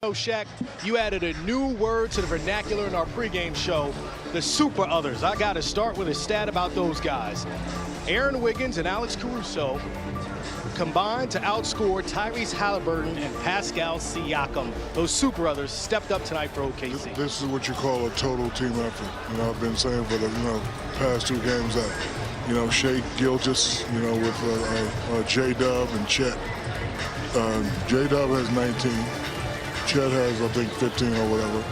Shaq, you added a new word to the vernacular in our pregame show, the super others. I got to start with a stat about those guys. Aaron Wiggins and Alex Caruso combined to outscore Tyrese Halliburton and Pascal Siakam. Those super others stepped up tonight for OKC. This is what you call a total team effort. I've been saying for the past two games that Shea Gilgeous, with J-Dub and Chet. J-Dub has 19. Chet has, I think, 15 or whatever.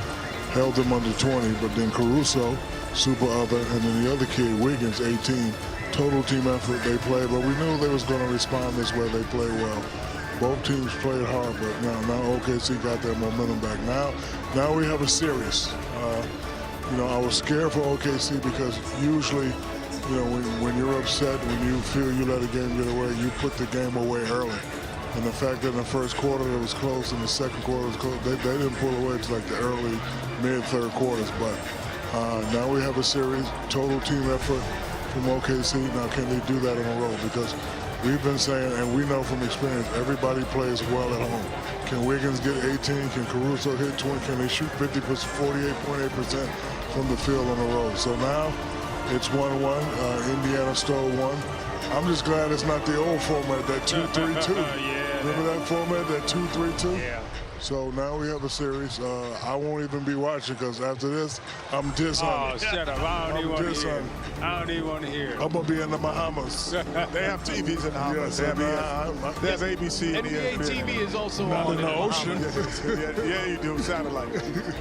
Held him under 20, but then Caruso, super other, and then the other kid, Wiggins, 18. Total team effort they played, but we knew they was going to respond this way. They played well. Both teams played hard, but now OKC got their momentum back. Now we have a series. I was scared for OKC because usually, when you're upset, when you feel you let a game get away, you put the game away early. And the fact that in the first quarter it was close and the second quarter was close, they didn't pull away to like the early, mid-third quarters. But now we have a series, total team effort from OKC. Now, can they do that in a row? Because we've been saying, and we know from experience, everybody plays well at home. Can Wiggins get 18? Can Caruso hit 20? Can they shoot 50%, 48.8% from the field on the road? So now it's 1-1. Indiana stole one. I'm just glad it's not the old format, that 2-3-2. Yeah. Remember that format, that 2-3-2? Yeah. So now we have a series. I won't even be watching because after this, I'm dishoned. Oh, shut up. I don't even want to hear. I don't even want to hear. I'm going to be in the Bahamas. They have TVs in the Bahamas. Yes, they have ABC and NBA TV is also not on in the ocean. yeah, you do. Satellite.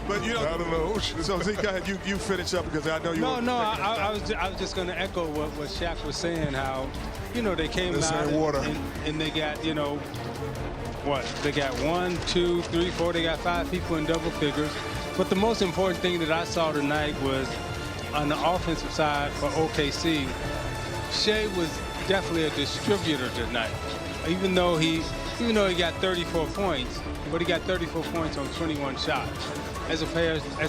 But Not in the ocean. So Zeke, go ahead. You finish up because I know you. I was just going to echo what Shaq was saying. How they came out and they got they got 1, 2, 3, 4. They got 5 people in double figures. But the most important thing that I saw tonight was on the offensive side for OKC. Shea was definitely a distributor tonight. Even though he got 34 points, but he got 34 points on 21 shots. As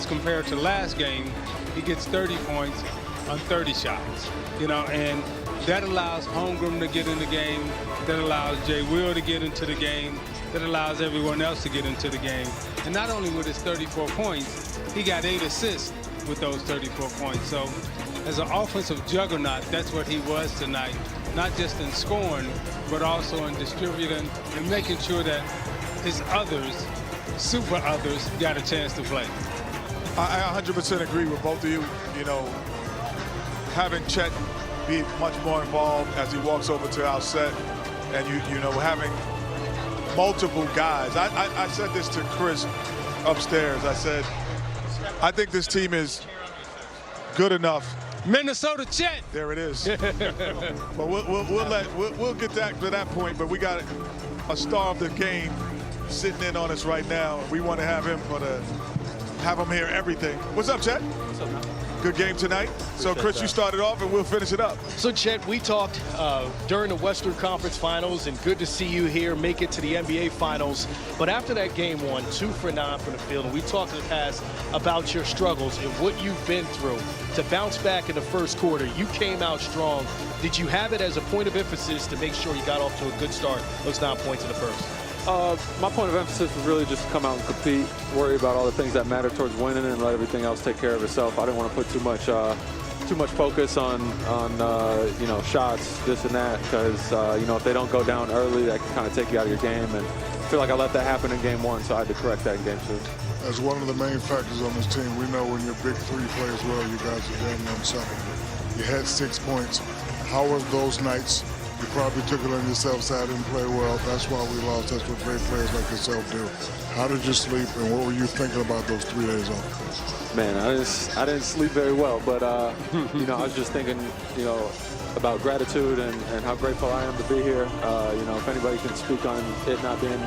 compared to last game, he gets 30 points on 30 shots. And that allows Holmgren to get in the game. That allows Jay Will to get into the game. That allows everyone else to get into the game. And not only with his 34 points, he got 8 assists with those 34 points. So as an offensive juggernaut, that's what he was tonight. Not just in scoring, but also in distributing and making sure that his others, super others, got a chance to play. I 100% agree with both of you. Having Chet be much more involved as he walks over to our set, and having multiple guys. I said this to Chris upstairs. I said, I think this team is good enough. Minnesota Chet. There it is. But we'll get to that point. But we got a star of the game sitting in on us right now. We want to have him hear everything. What's up, Chet? What's up, man? Good game tonight. So, Chris, you started off, and we'll finish it up. So, Chet, we talked during the Western Conference Finals, and good to see you here make it to the NBA Finals. But after that game 1, 2 for 9 from the field, and we talked in the past about your struggles and what you've been through to bounce back in the first quarter. You came out strong. Did you have it as a point of emphasis to make sure you got off to a good start, those 9 points in the first? My point of emphasis was really just to come out and compete, worry about all the things that matter towards winning, and let everything else take care of itself. I didn't want to put too much focus on shots, this and that, because if they don't go down early, that can kind of take you out of your game. And I feel like I let that happen in game 1, so I had to correct that in game 2. As one of the main factors on this team, we know when your big 3 plays well, you guys are damn unstoppable. You had 6 points. How were those nights? You probably took it on yourself, so I didn't play well. That's why we lost. That's what great players like yourself do. How did you sleep, and what were you thinking about those 3 days off? Man, I didn't sleep very well, but I was just thinking, about gratitude and how grateful I am to be here. If anybody can speak on it not being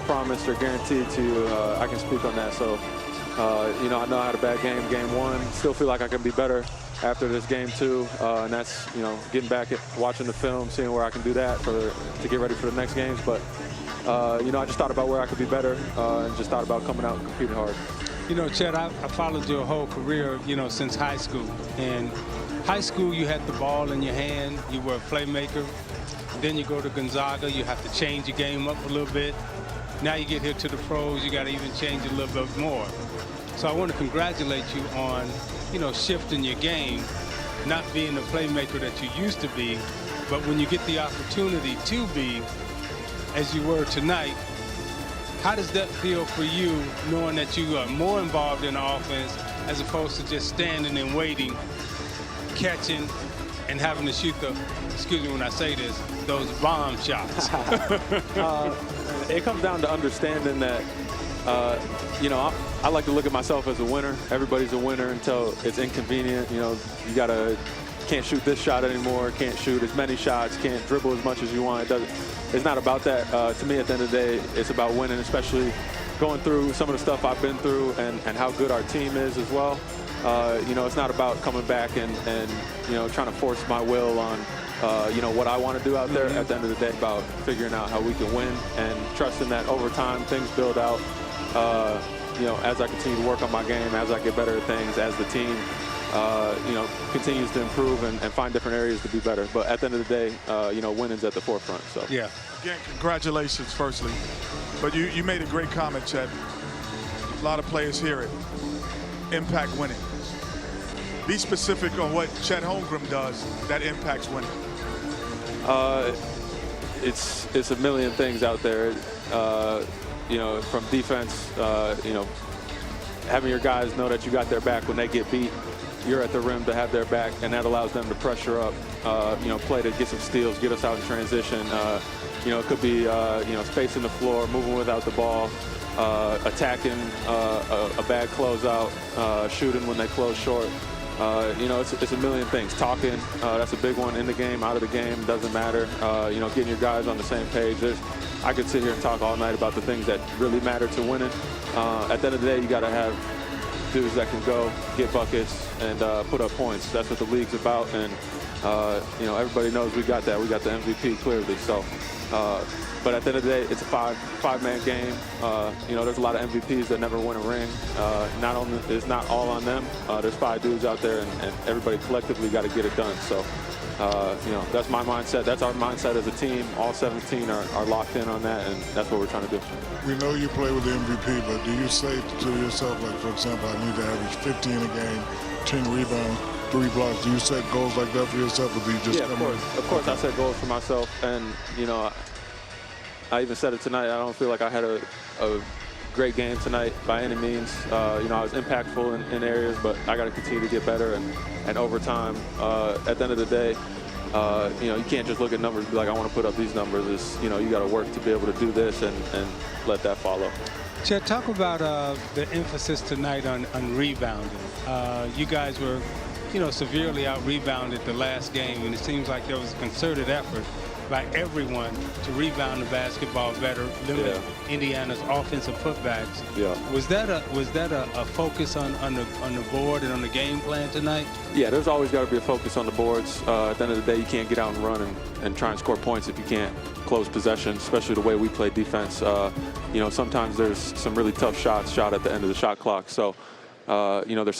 promised or guaranteed to you, I can speak on that. So, I know I had a bad game 1. Still feel like I can be better after this game 2, and that's getting back at watching the film, seeing where I can do that to get ready for the next games. But I just thought about where I could be better, and just thought about coming out and competing hard. Chet, I followed your whole career, since high school. And high school, you had the ball in your hand, you were a playmaker. Then you go to Gonzaga, you have to change your game up a little bit. Now you get here to the pros, you got to even change a little bit more. So I want to congratulate you on, shifting your game, not being the playmaker that you used to be, but when you get the opportunity to be, as you were tonight, how does that feel for you, knowing that you are more involved in the offense as opposed to just standing and waiting, catching, and having to shoot excuse me when I say this, those bomb shots? It comes down to understanding that, I like to look at myself as a winner. Everybody's a winner until it's inconvenient. Can't shoot this shot anymore, can't shoot as many shots, can't dribble as much as you want. It's not about that. To me, at the end of the day, it's about winning, especially going through some of the stuff I've been through and how good our team is as well. It's not about coming back and trying to force my will on, what I want to do out there. At the end of the day, about figuring out how we can win and trusting that over time things build out. As I continue to work on my game, as I get better at things, as the team, continues to improve and find different areas to be better. But at the end of the day, winning's at the forefront. So yeah. Again, congratulations, firstly. But you made a great comment, Chet. A lot of players hear it. Impact winning. Be specific on what Chet Holmgren does that impacts winning. It's a million things out there. From defense, having your guys know that you got their back when they get beat. You're at the rim to have their back, and that allows them to pressure up, play to get some steals, get us out in transition. It could be, spacing the floor, moving without the ball, attacking a bad closeout, shooting when they close short. It's a million things. Talking, that's a big one in the game, out of the game, doesn't matter. Getting your guys on the same page. I could sit here and talk all night about the things that really matter to winning. At the end of the day, you got to have dudes that can go, get buckets, and put up points. That's what the league's about, and everybody knows we got that. We got the MVP clearly. So, but at the end of the day, it's a five-man game. There's a lot of MVPs that never win a ring. It's not all on them. There's 5 dudes out there, and everybody collectively got to get it done. So, that's my mindset. That's our mindset as a team. All 17 are locked in on that, and that's what we're trying to do. We know you play with the MVP, but do you say to yourself, like, for example, I need to average 15 a game, 10 rebounds, 3 blocks? Do you set goals like that for yourself, or do you just of course, I set goals for myself, and, I even said it tonight. I don't feel like I had a great game tonight by any means. I was impactful in areas, but I got to continue to get better. And over time, at the end of the day, you can't just look at numbers and be like, I want to put up these numbers. You got to work to be able to do this and let that follow. Chet, talk about the emphasis tonight on rebounding. You guys were, severely out-rebounded the last game, and it seems like there was a concerted effort by everyone to rebound the basketball better, limit Indiana's offensive putbacks. Yeah. Was that a focus on the board and on the game plan tonight? Yeah, there's always got to be a focus on the boards. At the end of the day, you can't get out and run and try and score points if you can't close possession, especially the way we play defense. Sometimes there's some really tough shots shot at the end of the shot clock. So, there's